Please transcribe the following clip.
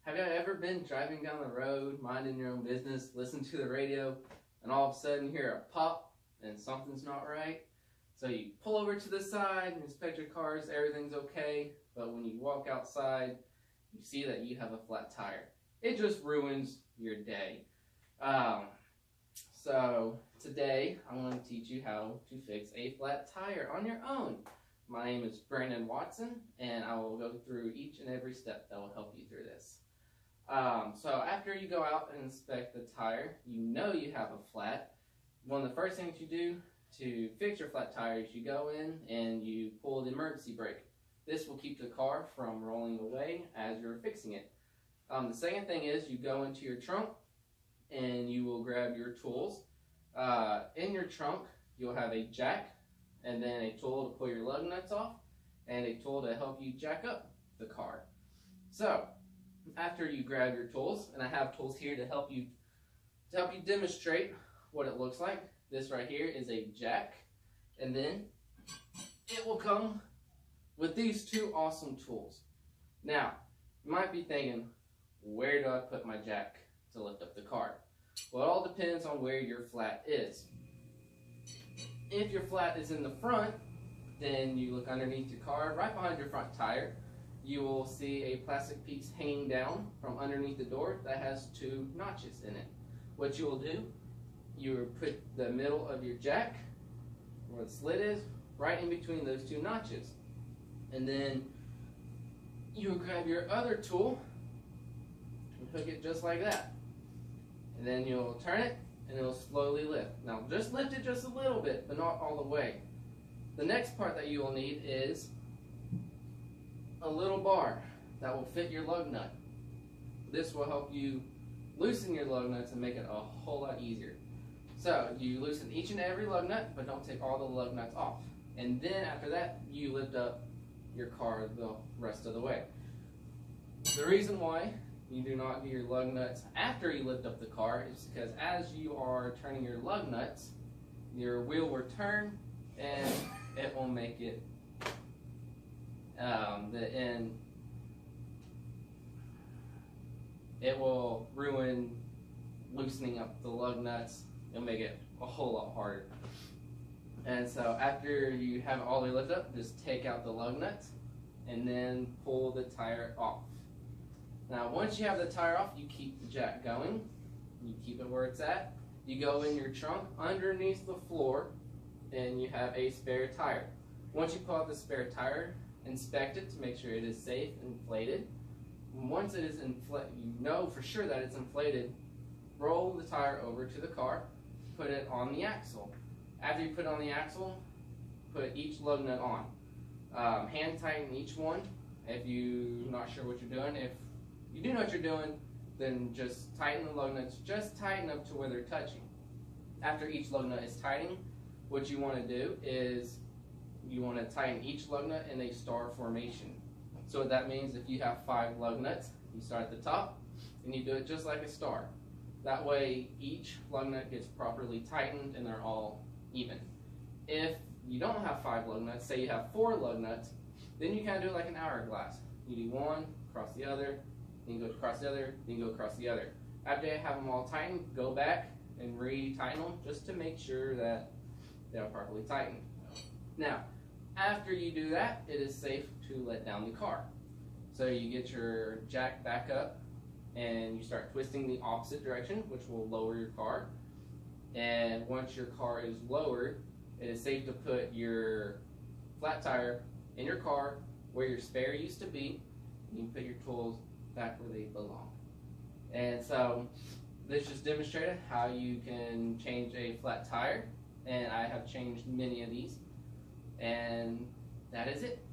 Have you ever been driving down the road, minding your own business, listen to the radio, and all of a sudden you hear a pop and something's not right? So you pull over to the side and inspect your cars, everything's okay, but when you walk outside, you see that you have a flat tire. It just ruins your day. So today I'm going to teach you how to fix a flat tire on your own. My name is Brandon Watson, and I will go through each and every step that will help you through this. So after you go out and inspect the tire, you know you have a flat. One of the first things you do to fix your flat tire is you go in and you pull the emergency brake. This will keep the car from rolling away as you're fixing it. The second thing is you go into your trunk and you will grab your tools. In your trunk you'll have a jack and then a tool to pull your lug nuts off and a tool to help you jack up the car. So after you grab your tools, and I have tools here to help you demonstrate what it looks like. This right here is a jack, and then it will come with these two awesome tools. Now, you might be thinking, where do I put my jack to lift up the car? Well, it all depends on where your flat is. If your flat is in the front, then you look underneath your car, right behind your front tire. You will see a plastic piece hanging down from underneath the door that has two notches in it. What you will do, you will put the middle of your jack, where the slit is, right in between those two notches. And then you will grab your other tool and hook it just like that. And then you'll turn it and it will slowly lift. Now just lift it just a little bit, but not all the way. The next part that you will need is a little bar that will fit your lug nut. This will help you loosen your lug nuts and make it a whole lot easier. So you loosen each and every lug nut, but don't take all the lug nuts off. And then after that, you lift up your car the rest of the way. The reason why you do not do your lug nuts after you lift up the car is because as you are turning your lug nuts, your wheel will turn and it will make it it will ruin loosening up the lug nuts. It'll make it a whole lot harder. And so after you have it all the way lifted up, just take out the lug nuts and then pull the tire off. Now once you have the tire off, you keep the jack going. You keep it where it's at. You go in your trunk underneath the floor and you have a spare tire. Once you pull out the spare tire, inspect it to make sure it is safe and inflated. Once it is inflated, you know for sure that it's inflated, roll the tire over to the car, put it on the axle. After you put it on the axle, put each lug nut on. Hand tighten each one if you're not sure what you're doing. If you do know what you're doing, then just tighten the lug nuts, just tighten up to where they're touching. After each lug nut is tightening, what you want to do is you want to tighten each lug nut in a star formation. So what that means, if you have 5 lug nuts, you start at the top and you do it just like a star. That way each lug nut gets properly tightened and they're all even. If you don't have 5 lug nuts, say you have 4 lug nuts, then you kind of do it like an hourglass. You do one, cross the other, then you go across the other, then you go across the other. After you have them all tightened, go back and re-tighten them just to make sure that they're properly tightened. Now, after you do that, it is safe to let down the car. So you get your jack back up and you start twisting the opposite direction, which will lower your car. And once your car is lowered, it is safe to put your flat tire in your car where your spare used to be. You can put your tools back where they belong. And so this just demonstrated how you can change a flat tire, and I have changed many of these. And that is it.